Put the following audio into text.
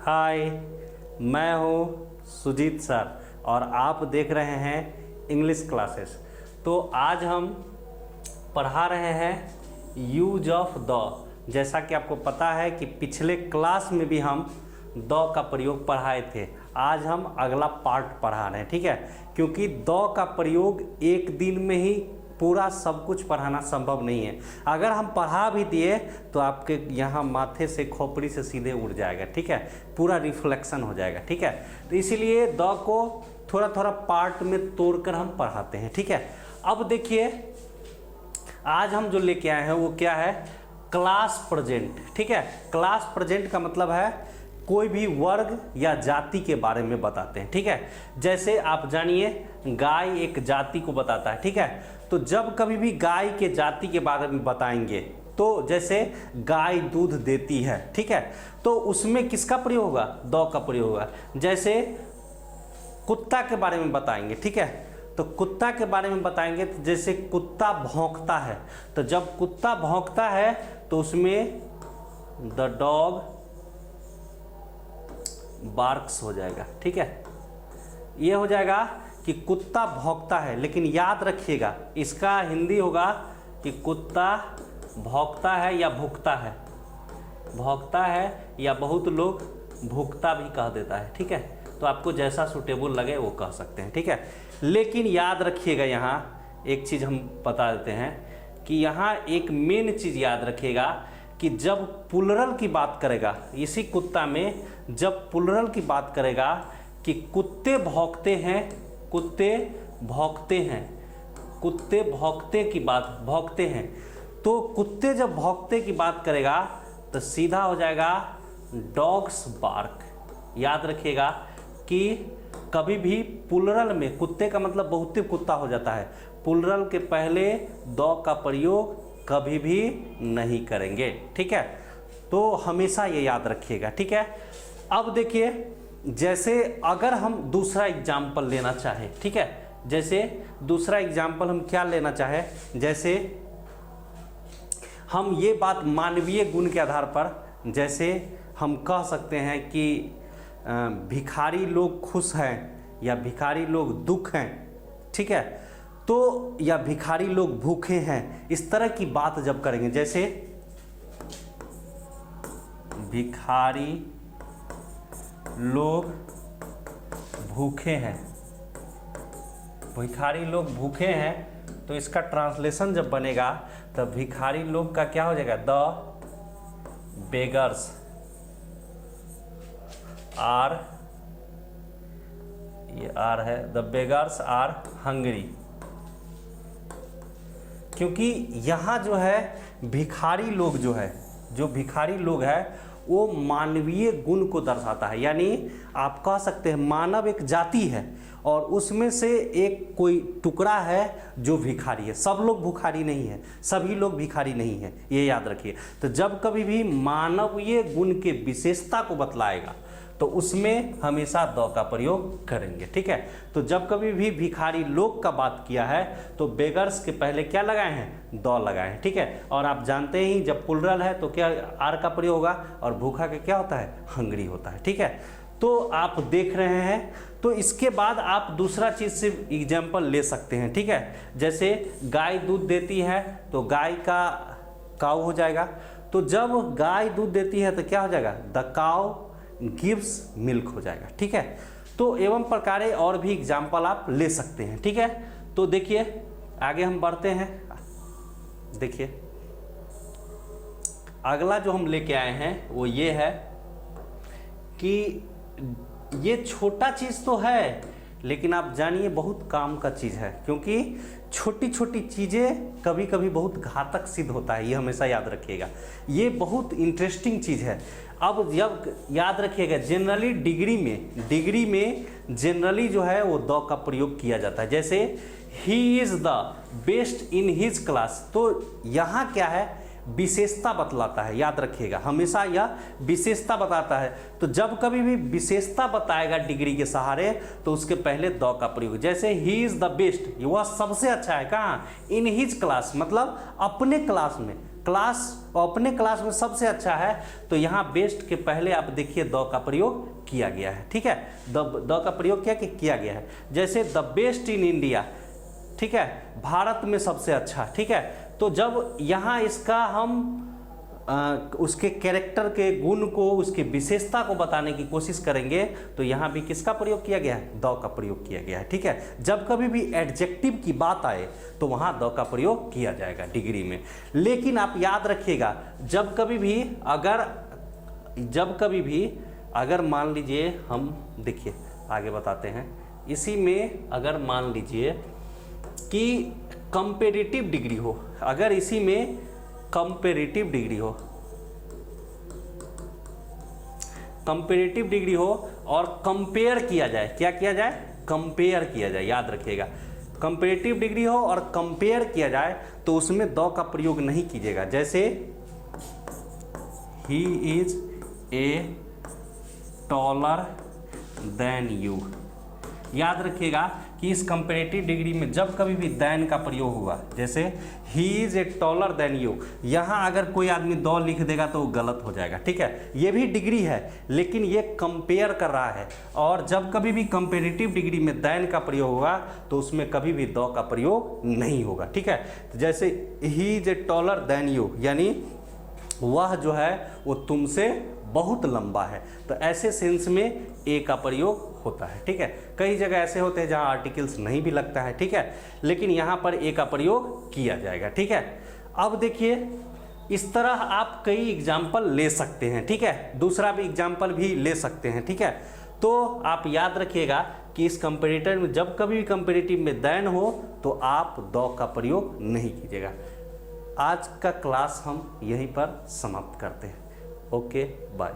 हाय, मैं हूँ सुजीत सर और आप देख रहे हैं इंग्लिश क्लासेस। तो आज हम पढ़ा रहे हैं यूज ऑफ द। जैसा कि आपको पता है कि पिछले क्लास में भी हम द का प्रयोग पढ़ाए थे। आज हम अगला पार्ट पढ़ा रहे हैं, ठीक है, क्योंकि द का प्रयोग एक दिन में ही पूरा सब कुछ पढ़ाना संभव नहीं है। अगर हम पढ़ा भी दिए तो आपके यहाँ माथे से खोपड़ी से सीधे उड़ जाएगा, ठीक है, पूरा रिफ्लेक्शन हो जाएगा, ठीक है। तो इसीलिए द को थोड़ा थोड़ा पार्ट में तोड़कर हम पढ़ाते हैं, ठीक है। अब देखिए आज हम जो लेके आए हैं वो क्या है, क्लास प्रेजेंट, ठीक है। क्लास प्रेजेंट का मतलब है कोई भी वर्ग या जाति के बारे में बताते हैं, ठीक है। जैसे आप जानिए गाय एक जाति को बताता है, ठीक है। तो जब कभी भी गाय के जाति के बारे में बताएंगे तो जैसे गाय दूध देती है, ठीक है, तो उसमें किसका प्रयोग होगा, द का प्रयोग होगा। जैसे कुत्ता के बारे में बताएंगे, ठीक है, तो कुत्ता के बारे में बताएंगे तो जैसे कुत्ता भौंकता है, तो जब कुत्ता भौंकता है तो उसमें द डॉग बार्क्स हो जाएगा, ठीक है। ये हो जाएगा कि कुत्ता भौंकता है, लेकिन याद रखिएगा इसका हिंदी होगा कि कुत्ता भौंकता है या भूखता है, भौंकता है या बहुत लोग भूखता भी कह देता है, ठीक है। तो आपको जैसा सूटेबल लगे वो कह सकते हैं, ठीक है। लेकिन याद रखिएगा यहाँ एक चीज़ हम बता देते हैं कि यहाँ एक मेन चीज़ याद रखिएगा कि जब प्लुरल की बात करेगा, इसी कुत्ता में जब प्लुरल की बात करेगा कि कुत्ते भौंकते हैं, कुत्ते भौंकते हैं, कुत्ते भौंकते की बात भौंकते हैं, तो कुत्ते जब भौंकते की बात करेगा तो सीधा हो जाएगा डॉग्स बार्क। याद रखिएगा कि कभी भी प्लुरल में कुत्ते का मतलब बहुते कुत्ता हो जाता है, प्लुरल के पहले द का प्रयोग कभी भी नहीं करेंगे, ठीक है। तो हमेशा ये याद रखिएगा, ठीक है। अब देखिए जैसे अगर हम दूसरा एग्जाम्पल लेना चाहें, ठीक है, जैसे दूसरा एग्जाम्पल हम क्या लेना चाहें, जैसे हम ये बात मानवीय गुण के आधार पर जैसे हम कह सकते हैं कि भिखारी लोग खुश हैं या भिखारी लोग दुख हैं, ठीक है, तो या भिखारी लोग भूखे हैं, इस तरह की बात जब करेंगे, जैसे भिखारी लोग भूखे हैं, भिखारी लोग भूखे हैं, तो इसका ट्रांसलेशन जब बनेगा तो भिखारी लोग का क्या हो जाएगा, द बेगर्स आर, ये आर है, द बेगर्स आर हंग्री। क्योंकि यहाँ जो है भिखारी लोग जो है, जो भिखारी लोग है वो मानवीय गुण को दर्शाता है। यानी आप कह सकते हैं मानव एक जाति है और उसमें से एक कोई टुकड़ा है जो भिखारी है। सब लोग भिखारी नहीं है, सभी लोग भिखारी नहीं है, ये याद रखिए। तो जब कभी भी मानवीय गुण के विशेषता को बतलाएगा तो उसमें हमेशा द का प्रयोग करेंगे, ठीक है। तो जब कभी भी भिखारी लोग का बात किया है तो बेगर्स के पहले क्या लगाए हैं, द लगाए हैं, ठीक है। और आप जानते ही जब प्लुरल है तो क्या आर का प्रयोग होगा और भूखा का क्या होता है, हंग्री होता है, ठीक है। तो आप देख रहे हैं, तो इसके बाद आप दूसरा चीज़ से एग्जाम्पल ले सकते हैं, ठीक है। जैसे गाय दूध देती है तो गाय का काऊ हो जाएगा, तो जब गाय दूध देती है तो क्या हो जाएगा, द काऊ गिव्स मिल्क हो जाएगा, ठीक है। तो एवं प्रकार और भी एग्जाम्पल आप ले सकते हैं, ठीक है। तो देखिए आगे हम बढ़ते हैं। देखिए अगला जो हम लेके आए हैं वो ये है कि ये छोटा चीज़ तो है लेकिन आप जानिए बहुत काम का चीज़ है, क्योंकि छोटी छोटी चीज़ें कभी कभी बहुत घातक सिद्ध होता है, ये हमेशा याद रखिएगा। ये बहुत इंटरेस्टिंग चीज़ है। अब जब याद रखिएगा डिग्री में जनरली जो है वो द का प्रयोग किया जाता है। जैसे he is the best in his class, तो यहाँ क्या है, विशेषता बतलाता है, याद रखिएगा हमेशा यह विशेषता बताता है। तो जब कभी भी विशेषता बताएगा डिग्री के सहारे तो उसके पहले द का प्रयोग। जैसे ही इज द बेस्ट, वह सबसे अच्छा है, कहाँ, इन हिज क्लास, मतलब अपने क्लास में, क्लास अपने क्लास में सबसे अच्छा है, तो यहाँ बेस्ट के पहले आप देखिए द का प्रयोग किया गया है। ठीक है, द का प्रयोग किया गया है। जैसे द बेस्ट इन इंडिया, ठीक है, भारत में सबसे अच्छा। ठीक है, तो जब यहाँ इसका हम उसके कैरेक्टर के गुण को, उसकी विशेषता को बताने की कोशिश करेंगे तो यहाँ भी किसका प्रयोग किया गया है? द का प्रयोग किया गया है। ठीक है, जब कभी भी एडजेक्टिव की बात आए तो वहाँ द का प्रयोग किया जाएगा डिग्री में। लेकिन आप याद रखिएगा, जब कभी भी अगर मान लीजिए, हम देखिए आगे बताते हैं, इसी में अगर मान लीजिए कि कंपेरेटिव डिग्री हो, अगर इसी में कंपेरेटिव डिग्री हो और कंपेयर किया जाए, क्या किया जाए? कंपेयर किया जाए। याद रखिएगा, कंपेरेटिव डिग्री हो और कंपेयर किया जाए तो उसमें द का प्रयोग नहीं कीजिएगा। जैसे he is a taller than you. याद रखिएगा कि इस कंपेरेटिव डिग्री में जब कभी भी देन का प्रयोग हुआ, जैसे he is a taller than you, यहाँ अगर कोई आदमी द लिख देगा तो वो गलत हो जाएगा। ठीक है, ये भी डिग्री है लेकिन ये कंपेयर कर रहा है, और जब कभी भी कंपेरेटिव डिग्री में देन का प्रयोग होगा तो उसमें कभी भी द का प्रयोग नहीं होगा। ठीक है, तो जैसे he is a taller than you, यानी वह जो है वो तुमसे बहुत लंबा है, तो ऐसे सेंस में ए का प्रयोग होता है। ठीक है, कई जगह ऐसे होते हैं जहां आर्टिकल्स नहीं भी लगता है। ठीक है, लेकिन यहाँ पर ए का प्रयोग किया जाएगा। ठीक है, अब देखिए इस तरह आप कई एग्जाम्पल ले सकते हैं। ठीक है, दूसरा भी एग्जाम्पल भी ले सकते हैं। ठीक है, तो आप याद रखिएगा कि इस कंपेरेटर में जब कभी भी कंपेरेटिव में देन हो तो आप द का प्रयोग नहीं कीजिएगा। आज का क्लास हम यहीं पर समाप्त करते हैं। Okay, bye.